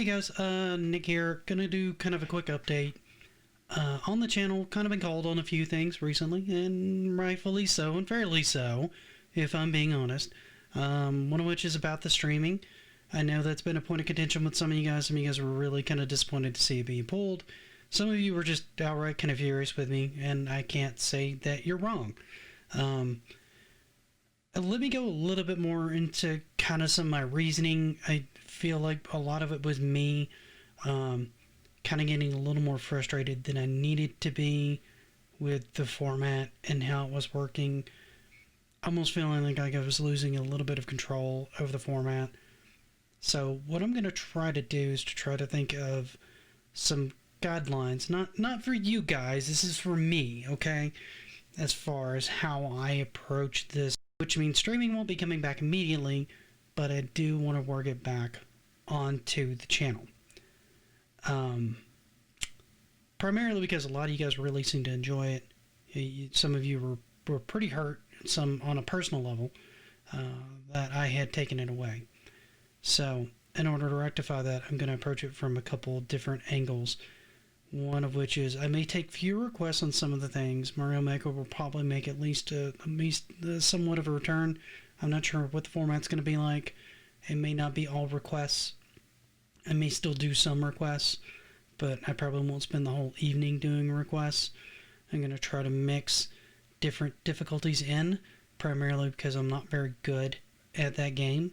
guys, Nick here. Gonna do kind of a quick update. On the channel, kind of been called on a few things recently, and rightfully so, and fairly so, if I'm being honest. One of which is about the streaming. I know that's been a point of contention with some of you guys. Some of you guys were really kind of disappointed to see it being pulled. Some of you were just outright kind of furious with me, and I can't say that you're wrong. Let me go a little bit more into kind of some of my reasoning. I feel like a lot of it was me kind of getting a little more frustrated than I needed to be with the format and how it was working. Almost feeling like I was losing a little bit of control over the format. So what I'm going to try to do is to try to think of some guidelines. Not for you guys, this is for me, okay? As far as how I approach this, which means streaming won't be coming back immediately, but I do want to work it back onto the channel. Primarily because a lot of you guys really seem to enjoy it. Some of you were pretty hurt, some on a personal level, that I had taken it away. So, in order to rectify that, I'm going to approach it from a couple different angles. One of which is I may take few requests on some of the things. Mario Maker will probably make at least somewhat of a return. I'm not sure what the format's going to be like. It may not be all requests. I may still do some requests, but I probably won't spend the whole evening doing requests. I'm going to try to mix different difficulties in, primarily because I'm not very good at that game.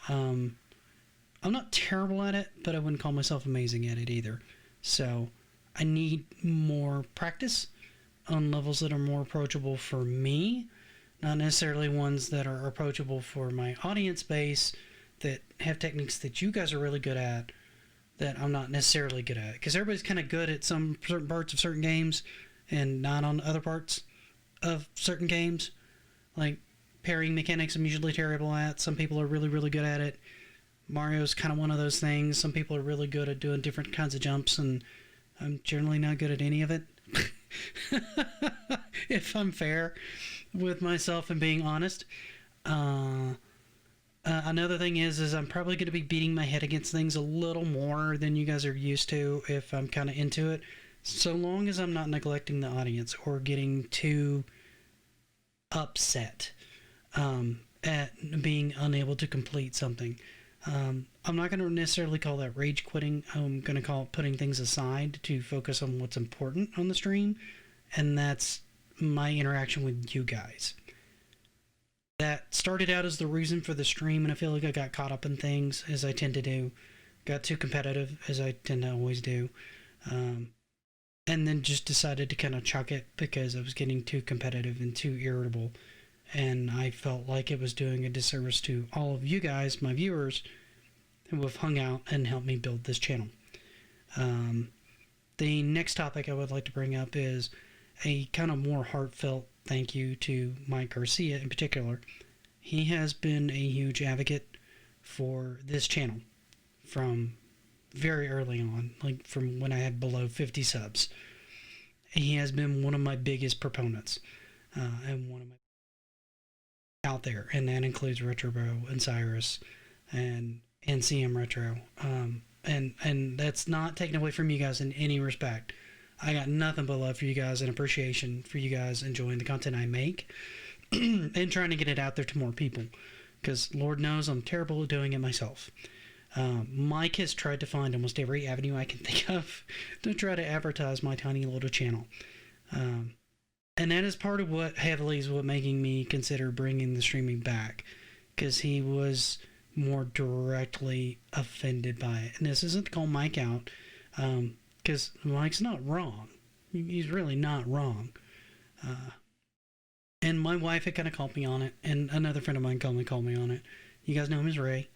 I'm not terrible at it, but I wouldn't call myself amazing at it either. So I need more practice on levels that are more approachable for me, not necessarily ones that are approachable for my audience base that have techniques that you guys are really good at that I'm not necessarily good at. Because everybody's kind of good at some certain parts of certain games and not on other parts of certain games. Like parrying mechanics I'm usually terrible at. Some people are really, really good at it. Mario's kind of one of those things. Some people are really good at doing different kinds of jumps, and I'm generally not good at any of it. If I'm fair with myself and being honest. Another thing is I'm probably going to be beating my head against things a little more than you guys are used to if I'm kind of into it. So long as I'm not neglecting the audience or getting too upset at being unable to complete something. I'm not going to necessarily call that rage quitting. I'm going to call it putting things aside to focus on what's important on the stream, and that's my interaction with you guys. That started out as the reason for the stream, and I feel like I got caught up in things, as I tend to do. Got too competitive, as I tend to always do. And then just decided to kind of chuck it because I was getting too competitive and too irritable. And I felt like it was doing a disservice to all of you guys, my viewers, who have hung out and helped me build this channel. The next topic I would like to bring up is a kind of more heartfelt thank you to Mike Garcia in particular. He has been a huge advocate for this channel from very early on, like from when I had below 50 subs. He has been one of my biggest proponents, and one of my out there, and that includes RetroBro and Cyrus and NCM Retro. And that's not taken away from you guys in any respect. I got nothing but love for you guys and appreciation for you guys enjoying the content I make and trying to get it out there to more people, because Lord knows I'm terrible at doing it myself. Mike has tried to find almost every avenue I can think of to try to advertise my tiny little channel. And that is part of what heavily is what making me consider bringing the streaming back, because he was more directly offended by it. And this isn't to call Mike out, because Mike's not wrong. He's really not wrong. And my wife had kind of called me on it, and another friend of mine called me on it. You guys know him as Ray.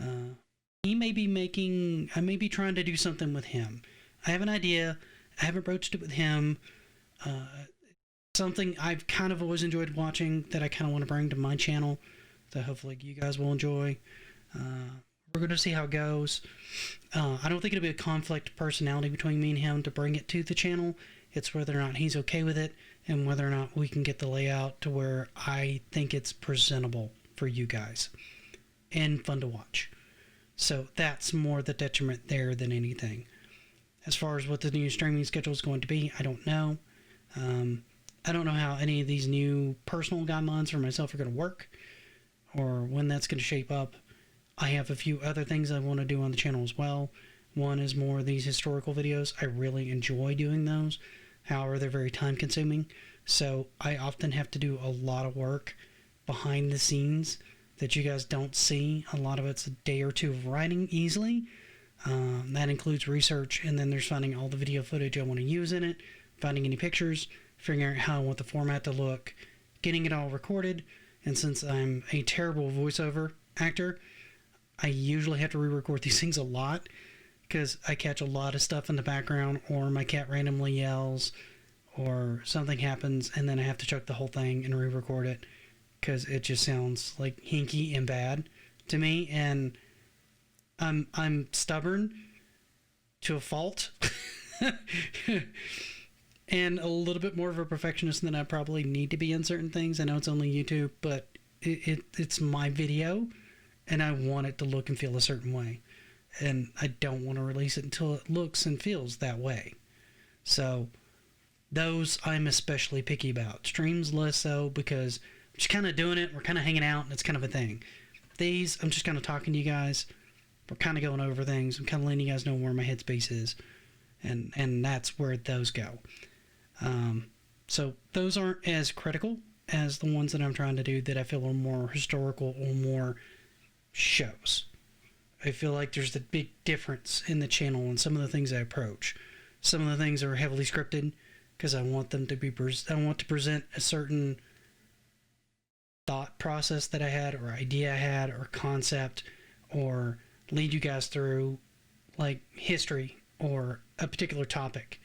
I may be trying to do something with him. I have an idea. I haven't broached it with him. Something I've kind of always enjoyed watching that I kind of want to bring to my channel that hopefully you guys will enjoy. We're going to see how it goes. I don't think it'll be a conflict of personality between me and him to bring it to the channel. It's whether or not he's okay with it and whether or not we can get the layout to where I think it's presentable for you guys and fun to watch. So that's more the detriment there than anything. As far as what the new streaming schedule is going to be, I don't know. I don't know how any of these new personal guidelines for myself are going to work, or when that's going to shape up. I have a few other things I want to do on the channel as well. One is more of these historical videos. I really enjoy doing those. However, they're very time consuming. So I often have to do a lot of work behind the scenes that you guys don't see. A lot of it's a day or two of writing easily. That includes research, and then there's finding all the video footage I want to use in it, finding any pictures, figuring out how I want the format to look, getting it all recorded. And since I'm a terrible voiceover actor, I usually have to re-record these things a lot because I catch a lot of stuff in the background, or my cat randomly yells, or something happens, and then I have to chuck the whole thing and re-record it because it just sounds like hinky and bad to me. And I'm stubborn to a fault. And a little bit more of a perfectionist than I probably need to be in certain things. I know it's only YouTube, but it's my video, and I want it to look and feel a certain way. And I don't want to release it until it looks and feels that way. So those I'm especially picky about. Streams less so, because I'm just kind of doing it. We're kind of hanging out, and it's kind of a thing. These, I'm just kind of talking to you guys. We're kind of going over things. I'm kind of letting you guys know where my headspace is. And that's where those go. So those aren't as critical as the ones that I'm trying to do that I feel are more historical or more shows. I feel like there's a big difference in the channel and some of the things I approach. Some of the things are heavily scripted because I want them to be I want to present a certain thought process that I had, or idea I had, or concept, or lead you guys through like history or a particular topic.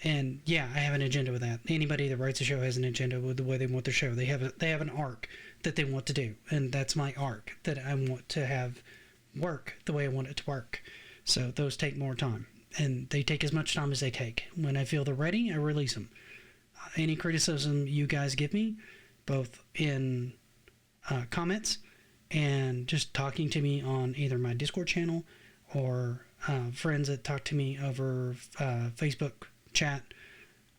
And yeah, I have an agenda with that. Anybody that writes a show has an agenda with the way they want their show. They have an arc that they want to do, and that's my arc that I want to have work the way I want it to work. So those take more time, and they take as much time as they take. When I feel they're ready, I release them. Any criticism you guys give me, both in comments and just talking to me on either my Discord channel or friends that talk to me over Facebook chat,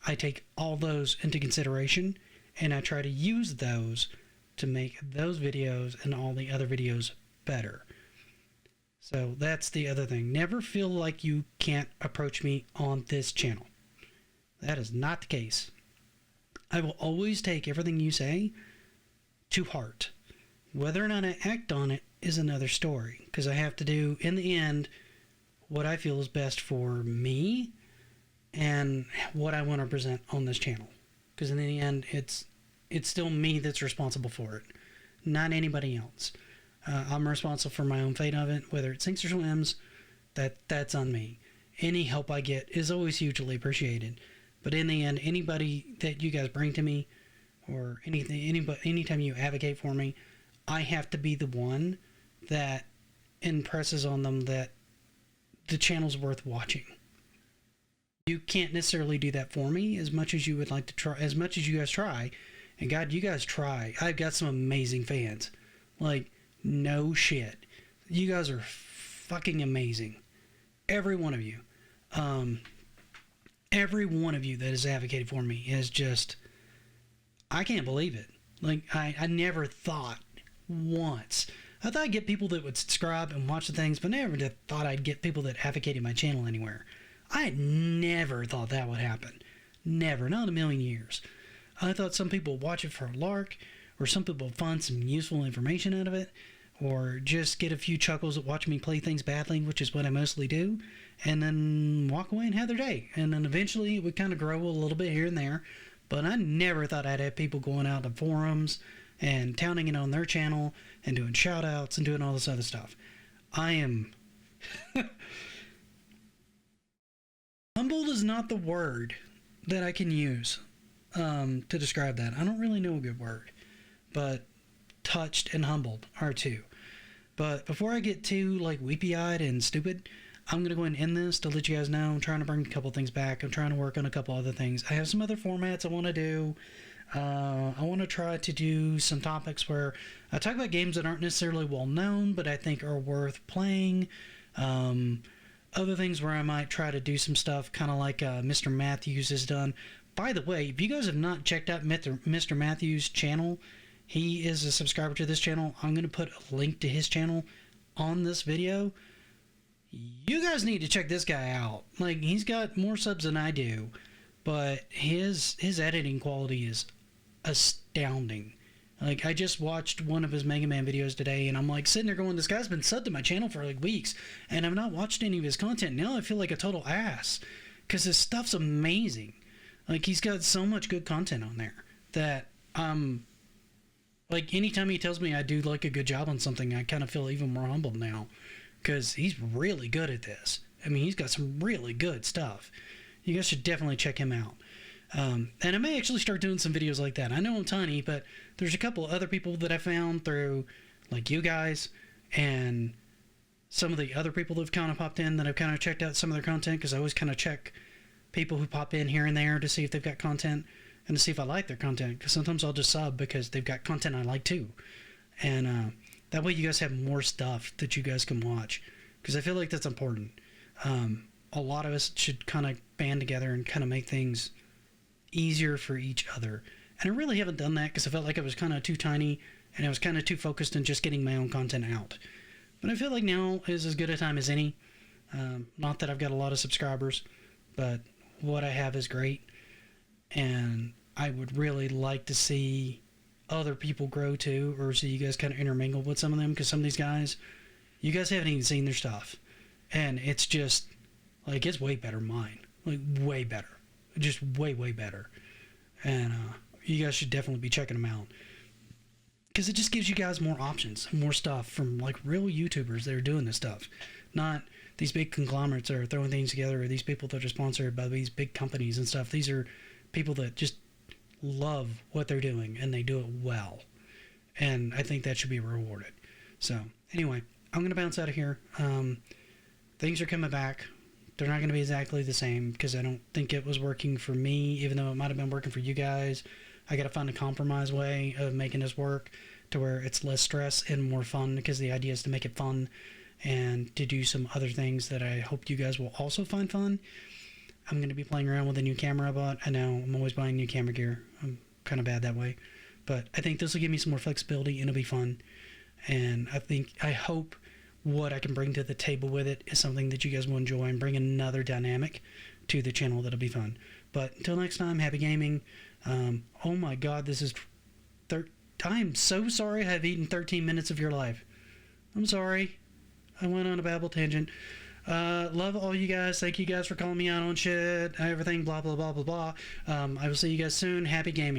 I take all those into consideration, and I try to use those to make those videos and all the other videos better. So that's the other thing. Never feel like you can't approach me on this channel. That is not the case. I will always take everything you say to heart. Whether or not I act on it is another story, because I have to do, in the end, what I feel is best for me and what I want to present on this channel. Because in the end, it's still me that's responsible for it, not anybody else. I'm responsible for my own fate of it, whether it sinks or swims. That's on me. Any help I get is always hugely appreciated. But in the end, anybody that you guys bring to me, or anytime you advocate for me, I have to be the one that impresses on them that the channel's worth watching. You can't necessarily do that for me as much as you would like to try, as much as you guys try. And God, you guys try. I've got some amazing fans. Like, no shit. You guys are fucking amazing. Every one of you. Every one of you that has advocated for me is just, I can't believe it. Like, I never thought once. I thought I'd get people that would subscribe and watch the things, but never thought I'd get people that advocated my channel anywhere. I had never thought that would happen. Never. Not in a million years. I thought some people would watch it for a lark, or some people would find some useful information out of it, or just get a few chuckles at watching me play things badly, which is what I mostly do, and then walk away and have their day. And then eventually it would kind of grow a little bit here and there, but I never thought I'd have people going out to forums and touting it on their channel and doing shout outs and doing all this other stuff. I am humbled is not the word that I can use to describe that. I don't really know a good word, but touched and humbled are two. But before I get too like weepy-eyed and stupid, I'm going to go ahead and end this to let you guys know I'm trying to bring a couple things back. I'm trying to work on a couple other things. I have some other formats I want to do. I want to try to do some topics where I talk about games that aren't necessarily well known, but I think are worth playing. Other things where I might try to do some stuff, kind of like Mr. Matthews has done. By the way, if you guys have not checked out Mr. Matthews' channel, he is a subscriber to this channel. I'm going to put a link to his channel on this video. You guys need to check this guy out. Like, he's got more subs than I do, but his editing quality is astounding. Like, I just watched one of his Mega Man videos today, and I'm like sitting there going, this guy's been subbed to my channel for like weeks, and I've not watched any of his content. Now I feel like a total ass, because his stuff's amazing. Like, he's got so much good content on there that like, anytime he tells me I do like a good job on something, I kind of feel even more humbled now, because he's really good at this. I mean, he's got some really good stuff. You guys should definitely check him out. And I may actually start doing some videos like that. I know I'm tiny, but there's a couple other people that I found through, like you guys, and some of the other people that have kind of popped in that I've kind of checked out some of their content, because I always kind of check people who pop in here and there to see if they've got content and to see if I like their content, because sometimes I'll just sub because they've got content I like too. And that way you guys have more stuff that you guys can watch, because I feel like that's important. A lot of us should kind of band together and kind of make things easier for each other. And I really haven't done that because I felt like I was kind of too tiny and I was kind of too focused on just getting my own content out. But I feel like now is as good a time as any. Not that I've got a lot of subscribers, but what I have is great. And I would really like to see other people grow too, or see you guys kind of intermingle with some of them, because some of these guys, you guys haven't even seen their stuff. And it's just, like, it's way better than mine. Like, way better. Just way, way better. And you guys should definitely be checking them out, because it just gives you guys more options, more stuff from like real YouTubers that are doing this stuff, not these big conglomerates that are throwing things together, or these people that are sponsored by these big companies and stuff. These are people that just love what they're doing and they do it well, and I think that should be rewarded. So anyway, I'm gonna bounce out of here. Things are coming back. They're not going to be exactly the same, because I don't think it was working for me, even though it might have been working for you guys. I got to find a compromise way of making this work to where it's less stress and more fun, because the idea is to make it fun and to do some other things that I hope you guys will also find fun. I'm going to be playing around with a new camera I bought. I know I'm always buying new camera gear. I'm kind of bad that way. But I think this will give me some more flexibility and it'll be fun. And I hope what I can bring to the table with it is something that you guys will enjoy, and bring another dynamic to the channel that'll be fun. But until next time, happy gaming. Oh my god, this is I'm so sorry I've eaten 13 minutes of your life. I'm sorry. I went on a babble tangent. Love all you guys. Thank you guys for calling me out on shit, everything, blah blah blah blah blah. I will see you guys soon. Happy gaming.